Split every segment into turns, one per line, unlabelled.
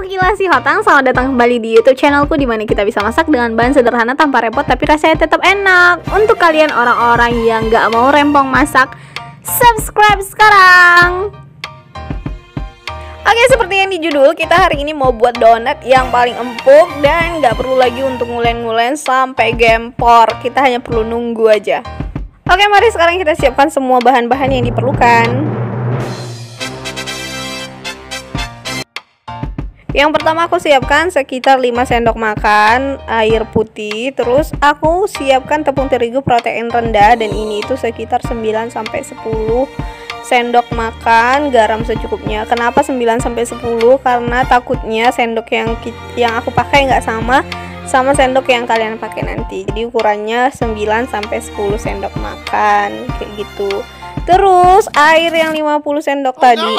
Sobat si Hotang, selamat datang kembali di YouTube channelku, dimana kita bisa masak dengan bahan sederhana tanpa repot tapi rasanya tetap enak. Untuk kalian orang-orang yang gak mau rempong masak, subscribe sekarang. Oke, seperti yang di judul, kita hari ini mau buat donat yang paling empuk dan gak perlu lagi untuk ngulen-ngulen sampai gempor. Kita hanya perlu nunggu aja. Oke, mari sekarang kita siapkan semua bahan-bahan yang diperlukan. Yang pertama aku siapkan sekitar 5 sendok makan air putih. Terus aku siapkan tepung terigu protein rendah, dan ini itu sekitar 9-10 sendok makan garam secukupnya. Kenapa 9-10? Karena takutnya sendok yang aku pakai nggak sama sendok yang kalian pakai nanti. Jadi ukurannya 9-10 sendok makan kayak gitu. Terus air yang 50 sendok tadi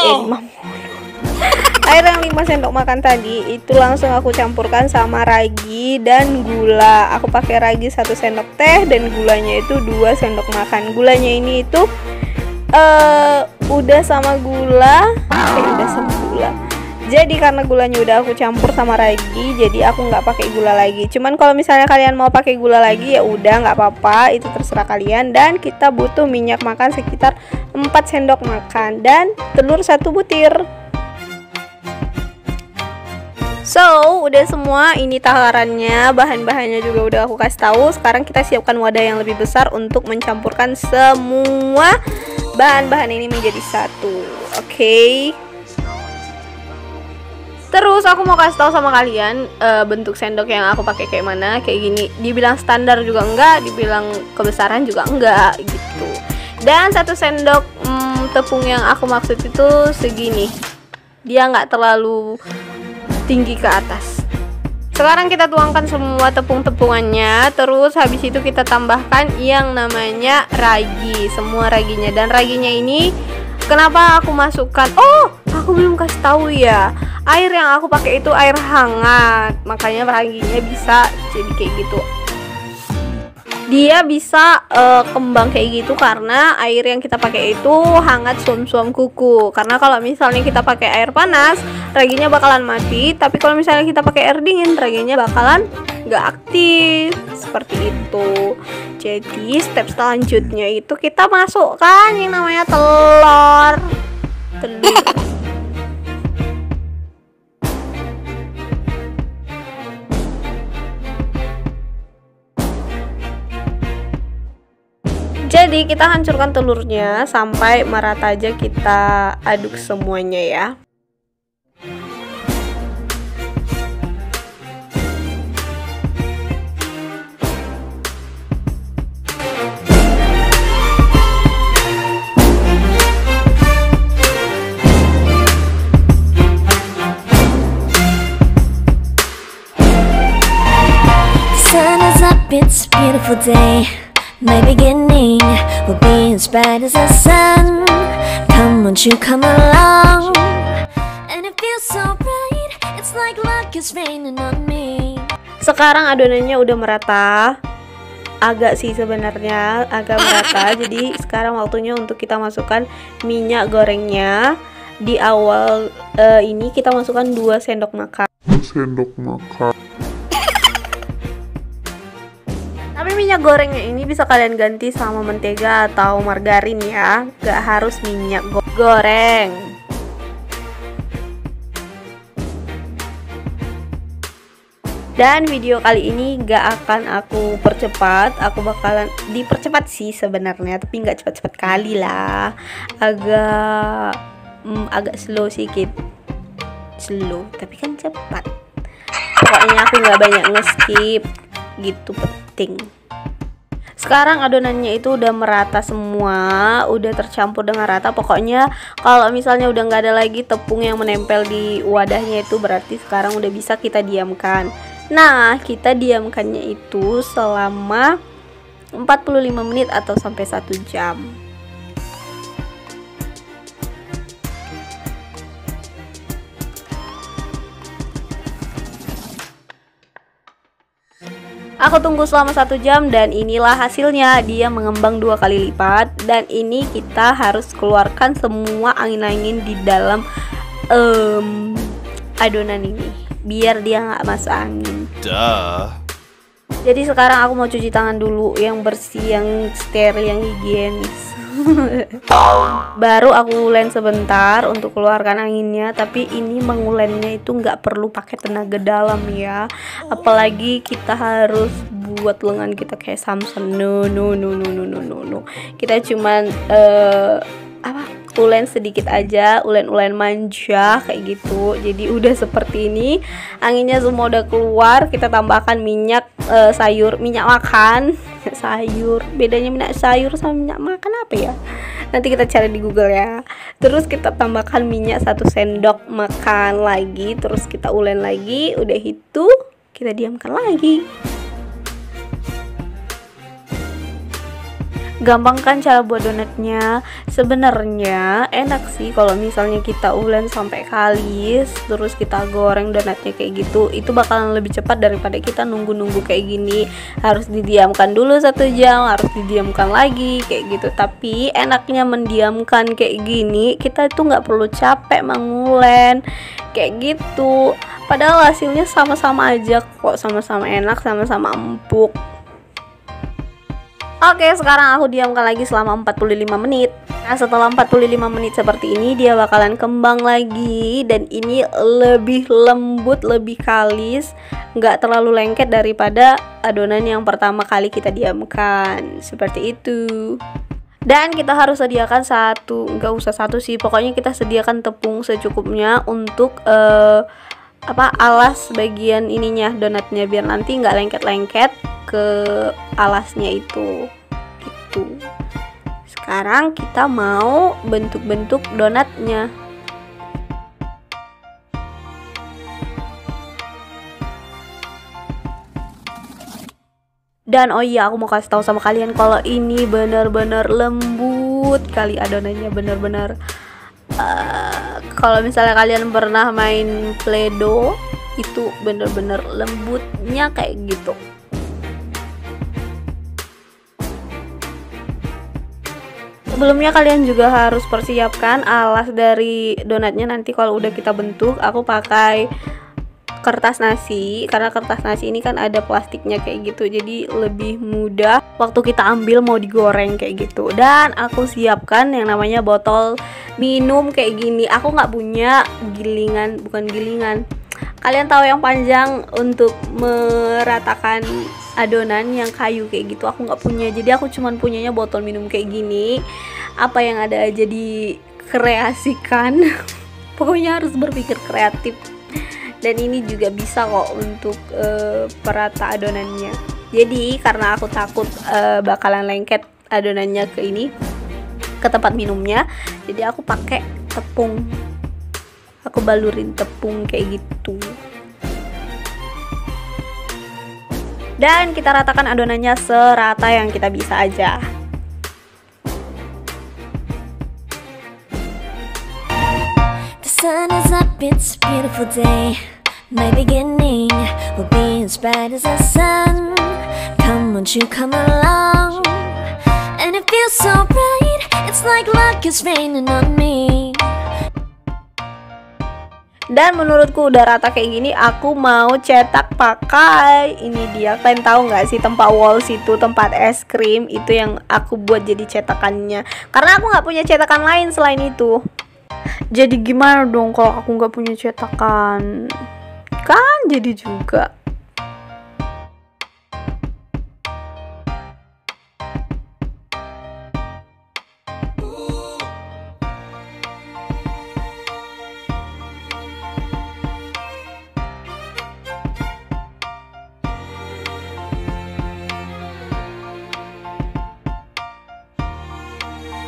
air yang 5 sendok makan tadi itu langsung aku campurkan sama ragi dan gula. Aku pakai ragi 1 sendok teh dan gulanya itu 2 sendok makan. Gulanya ini itu udah sama gula. Jadi karena gulanya udah aku campur sama ragi, jadi aku nggak pakai gula lagi. Cuman kalau misalnya kalian mau pakai gula lagi ya udah nggak apa-apa, itu terserah kalian. Dan kita butuh minyak makan sekitar 4 sendok makan dan telur 1 butir. So, udah semua, ini takarannya, bahan-bahannya juga udah aku kasih tahu. Sekarang kita siapkan wadah yang lebih besar untuk mencampurkan semua bahan-bahan ini menjadi satu. Oke. Terus aku mau kasih tahu sama kalian bentuk sendok yang aku pakai kayak mana, kayak gini. Dibilang standar juga enggak, dibilang kebesaran juga enggak gitu. Dan 1 sendok tepung yang aku maksud itu segini. Dia nggak terlalu tinggi ke atas. Sekarang kita tuangkan semua tepung-tepungannya. Terus habis itu kita tambahkan yang namanya ragi, semua raginya. Dan raginya ini kenapa aku masukkan? Oh, aku belum kasih tahu ya. Air yang aku pakai itu air hangat, makanya raginya bisa jadi kayak gitu. Dia bisa kembang kayak gitu karena air yang kita pakai itu hangat suam-suam kuku. Karena kalau misalnya kita pakai air panas, raginya bakalan mati. Tapi kalau misalnya kita pakai air dingin, raginya bakalan nggak aktif. Seperti itu. Jadi step selanjutnya itu kita masukkan yang namanya telur. Jadi kita hancurkan telurnya sampai merata aja, kita aduk semuanya ya.
Sun is up, it's a beautiful day. My beginning will be as bright as the sun. Come, won't you come along? And it feels so bright, it's like luck is raining on me.
Sekarang adonannya udah merata. Agak sih sebenarnya, agak merata. Jadi sekarang waktunya untuk kita masukkan minyak gorengnya. Di awal ini kita masukkan 2 sendok makan. Tapi minyak gorengnya ini bisa kalian ganti sama mentega atau margarin ya, gak harus minyak goreng. Dan video kali ini gak akan aku percepat, aku bakalan dipercepat sih sebenarnya, tapi gak cepat-cepat kali lah, agak slow sedikit, tapi kan cepat. Pokoknya aku gak banyak nge-skip gitu, penting. Sekarang adonannya itu udah merata semua, udah tercampur dengan rata. Pokoknya kalau misalnya udah nggak ada lagi tepung yang menempel di wadahnya, itu berarti sekarang udah bisa kita diamkan. Nah, kita diamkannya itu selama 45 menit atau sampai 1 jam. Aku tunggu selama 1 jam dan inilah hasilnya. Dia mengembang 2 kali lipat. Dan ini kita harus keluarkan semua angin-angin di dalam adonan ini biar dia nggak masuk angin.
Duh.
Jadi sekarang aku mau cuci tangan dulu yang bersih, yang steril, yang higienis. Baru aku ulen sebentar untuk keluarkan anginnya. Tapi ini mengulennya itu nggak perlu pakai tenaga dalam ya. Apalagi kita harus buat lengan kita kayak Samson. No. Kita cuman ulen sedikit aja, ulen manja kayak gitu. Jadi udah seperti ini, anginnya semua udah keluar. Kita tambahkan minyak sayur, minyak makan. Sayur, bedanya minyak sayur sama minyak makan apa ya? Nanti kita cari di Google ya. Terus kita tambahkan minyak 1 sendok makan lagi. Terus kita ulen lagi. Udah itu kita diamkan lagi. Gampang kan cara buat donatnya? Sebenarnya enak sih kalau misalnya kita ulen sampai kalis, terus kita goreng donatnya kayak gitu. Itu bakalan lebih cepat daripada kita nunggu-nunggu kayak gini. Harus didiamkan dulu 1 jam, harus didiamkan lagi kayak gitu. Tapi enaknya mendiamkan kayak gini, kita itu nggak perlu capek mengulen kayak gitu. Padahal hasilnya sama-sama aja kok, sama-sama enak, sama-sama empuk. Oke, sekarang aku diamkan lagi selama 45 menit. Nah, setelah 45 menit seperti ini, dia bakalan kembang lagi. Dan ini lebih lembut, lebih kalis, nggak terlalu lengket daripada adonan yang pertama kali kita diamkan. Seperti itu. Dan kita harus sediakan nggak usah 1 sih, pokoknya kita sediakan tepung secukupnya untuk alas bagian ininya donatnya, biar nanti nggak lengket-lengket ke alasnya itu gitu. Sekarang kita mau bentuk-bentuk donatnya. Dan oh iya, aku mau kasih tahu sama kalian kalau ini benar-benar lembut kali adonannya, benar-benar kalau misalnya kalian pernah main Play-Doh, itu benar-benar lembutnya kayak gitu. Sebelumnya kalian juga harus persiapkan alas dari donatnya. Nanti kalau udah kita bentuk, aku pakai kertas nasi, karena kertas nasi ini kan ada plastiknya kayak gitu, jadi lebih mudah waktu kita ambil mau digoreng kayak gitu. Dan aku siapkan yang namanya botol minum kayak gini. Aku nggak punya bukan gilingan, kalian tahu yang panjang untuk meratakan adonan yang kayu kayak gitu. Aku nggak punya, jadi aku cuman punyanya botol minum kayak gini. Apa yang ada aja dikreasikan. Pokoknya harus berpikir kreatif. Dan ini juga bisa kok untuk perata adonannya. Jadi karena aku takut bakalan lengket adonannya ke tempat minumnya, jadi aku pakai tepung. Aku balurin tepung kayak gitu. Dan kita ratakan adonannya serata yang kita bisa aja.
The sun is up, it's a beautiful day. My beginning will be as bright as the sun. Come, won't you come along? And it feels so bright, it's like luck is raining on me.
Dan menurutku udah rata kayak gini, aku mau cetak pakai ini dia. Kalian tahu nggak sih tempat Walls itu, tempat es krim itu yang aku buat jadi cetakannya. Karena aku nggak punya cetakan lain selain itu. Jadi gimana dong kalau aku nggak punya cetakan? Kan jadi juga.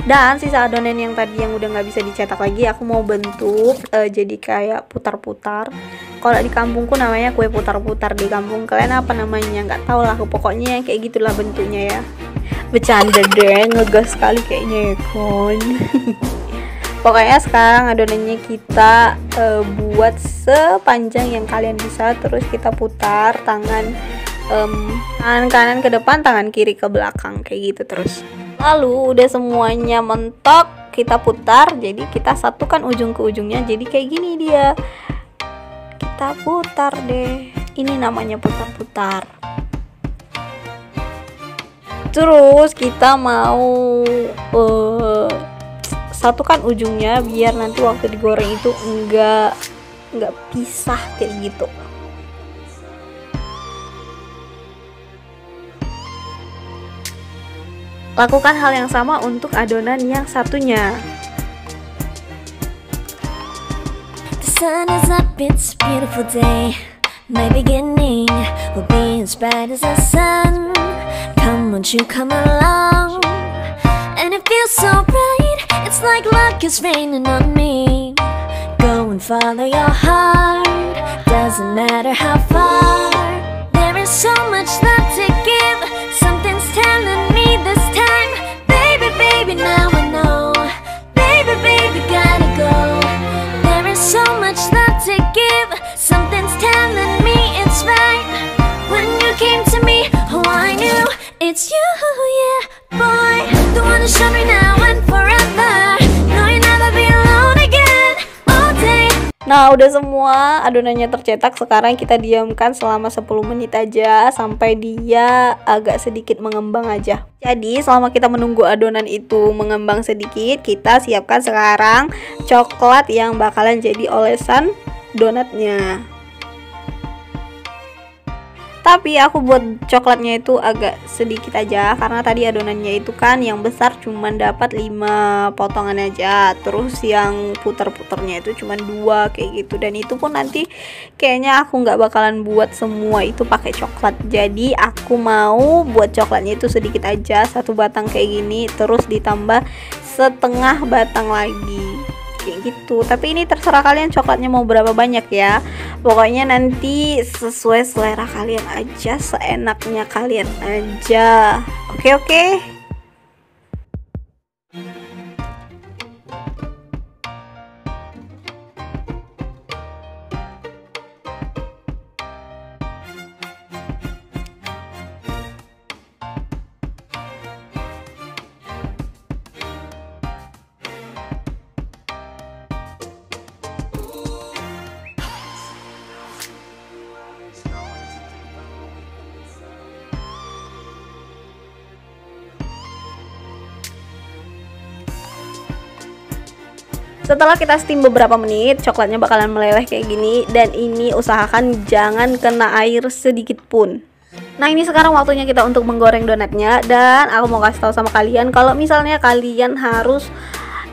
Dan sisa adonan yang tadi yang udah nggak bisa dicetak lagi, aku mau bentuk jadi kayak putar-putar. Kalau di kampungku namanya kue putar-putar, di kampung kalian apa namanya nggak tahu lah. Pokoknya kayak gitulah bentuknya ya. Bercanda deh, ngegas sekali kayaknya ya kon. Pokoknya sekarang adonannya kita buat sepanjang yang kalian bisa, terus kita putar tangan kanan ke depan, tangan kiri ke belakang kayak gitu terus. Lalu udah semuanya mentok, kita putar, jadi kita satukan ujung ke ujungnya, jadi kayak gini dia. kita putar deh. Ini namanya putar-putar. Terus kita mau satukan ujungnya biar nanti waktu digoreng itu enggak pisah kayak gitu. Lakukan hal yang sama untuk adonan yang satunya.
The sun is up, it's a beautiful day. My beginning will be as bright as the sun. Come, won't you come along? And it feels so bright, it's like luck is raining on me. Go and follow your heart, doesn't matter how far. There is so much love to give, something's telling me this time. Baby, baby, now I know. Baby, baby, gotta go. There is so much love to give, something's telling me it's right. When you came to me, oh I knew it's you, yeah, boy. The one to show me now and forever. No, you'll never be alone again, all day.
Nah, udah semua adonannya tercetak. Sekarang kita diamkan selama 10 menit aja sampai dia agak sedikit mengembang aja. Jadi selama kita menunggu adonan itu mengembang sedikit, kita siapkan sekarang coklat yang bakalan jadi olesan donatnya. Tapi aku buat coklatnya itu agak sedikit aja karena tadi adonannya itu kan yang besar cuman dapat 5 potongan aja. Terus yang puter-puternya itu cuman 2 kayak gitu. Dan itu pun nanti kayaknya aku nggak bakalan buat semua itu pakai coklat. Jadi aku mau buat coklatnya itu sedikit aja, 1 batang kayak gini, terus ditambah setengah batang lagi kayak gitu. Tapi ini terserah kalian coklatnya mau berapa banyak ya. Pokoknya nanti sesuai selera kalian aja, seenaknya kalian aja. Oke. Setelah kita steam beberapa menit, coklatnya bakalan meleleh kayak gini. Dan ini usahakan jangan kena air sedikit pun. Nah, ini sekarang waktunya kita untuk menggoreng donatnya. Dan aku mau kasih tahu sama kalian kalau misalnya kalian harus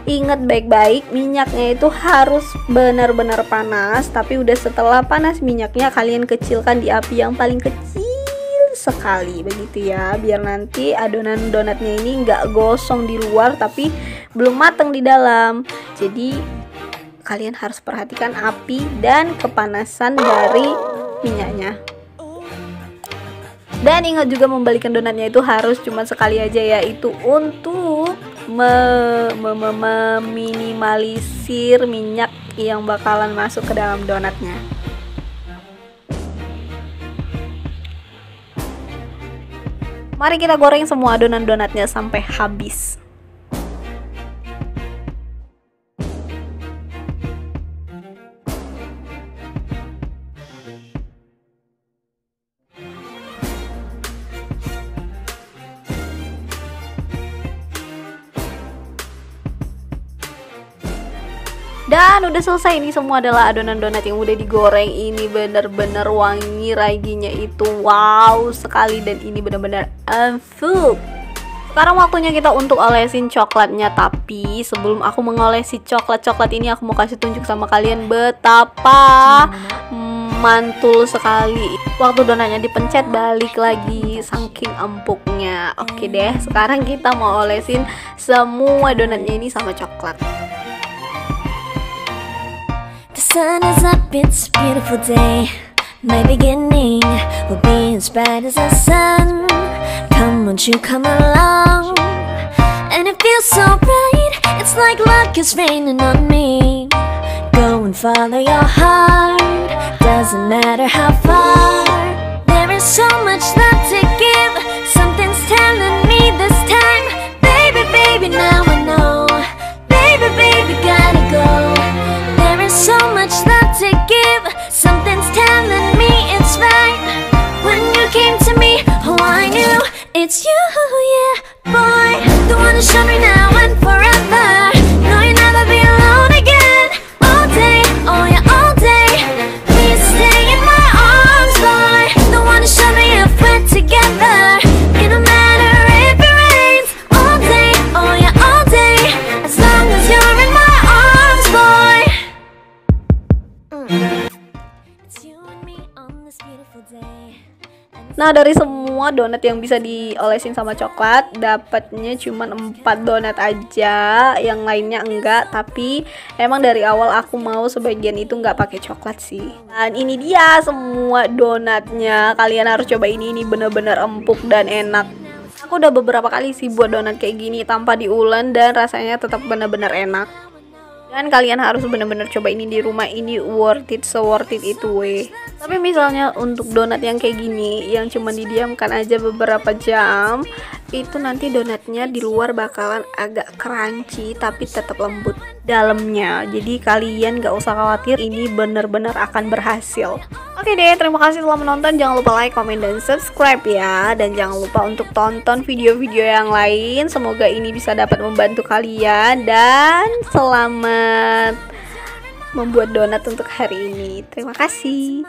ingat baik-baik, minyaknya itu harus benar-benar panas. Tapi udah setelah panas minyaknya, kalian kecilkan di api yang paling kecil sekali begitu ya, biar nanti adonan donatnya ini nggak gosong di luar tapi belum matang di dalam. Jadi kalian harus perhatikan api dan kepanasan dari minyaknya. Dan ingat juga membalikkan donatnya itu harus cuma sekali aja, yaitu untuk meminimalisir minyak yang bakalan masuk ke dalam donatnya. Mari kita goreng semua adonan donatnya sampai habis. Dan udah selesai, ini semua adalah adonan donat yang udah digoreng. Ini bener-bener wangi, raginya itu wow sekali. Dan ini bener-bener empuk. Sekarang waktunya kita untuk olesin coklatnya. Tapi sebelum aku mengolesi coklat ini, aku mau kasih tunjuk sama kalian betapa mantul sekali. Waktu donatnya dipencet balik lagi saking empuknya. Oke deh, sekarang kita mau olesin semua donatnya ini sama coklat.
The sun is up, it's a beautiful day. My beginning will be as bright as the sun. Come, won't you come along? And it feels so bright, it's like luck is raining on me. Go and follow your heart, doesn't matter how far. There is so much love to give, something's telling me this time. Baby, baby, now I know. Baby, baby, gotta go. There is so much love to give, something's it's you, yeah. Boy, the one to show me now and forever. No, you'll never be alone again. All day, oh yeah, all day. Please stay in my arms, boy. The one to show me if we're together. It don't matter if it rains. All day, oh yeah, all day. As long as you're in my arms, boy. It's you and me on this beautiful day.
Nah, dari semua donat yang bisa diolesin sama coklat, dapatnya cuma 4 donat aja, yang lainnya enggak. Tapi emang dari awal aku mau sebagian itu enggak pakai coklat sih. Dan ini dia semua donatnya, kalian harus coba ini bener-bener empuk dan enak. Aku udah beberapa kali sih buat donat kayak gini tanpa diulen dan rasanya tetap bener-bener enak. Dan kalian harus bener-bener coba ini di rumah, ini worth it, so worth it itu weh. Tapi misalnya untuk donat yang kayak gini, yang cuma didiamkan aja beberapa jam, itu nanti donatnya di luar bakalan agak crunchy tapi tetap lembut dalamnya. Jadi kalian gak usah khawatir, ini bener-bener akan berhasil. Oke deh, terima kasih telah menonton. Jangan lupa like, comment, dan subscribe ya. Dan jangan lupa untuk tonton video-video yang lain. Semoga ini bisa dapat membantu kalian. Dan selamat membuat donat untuk hari ini. Terima kasih.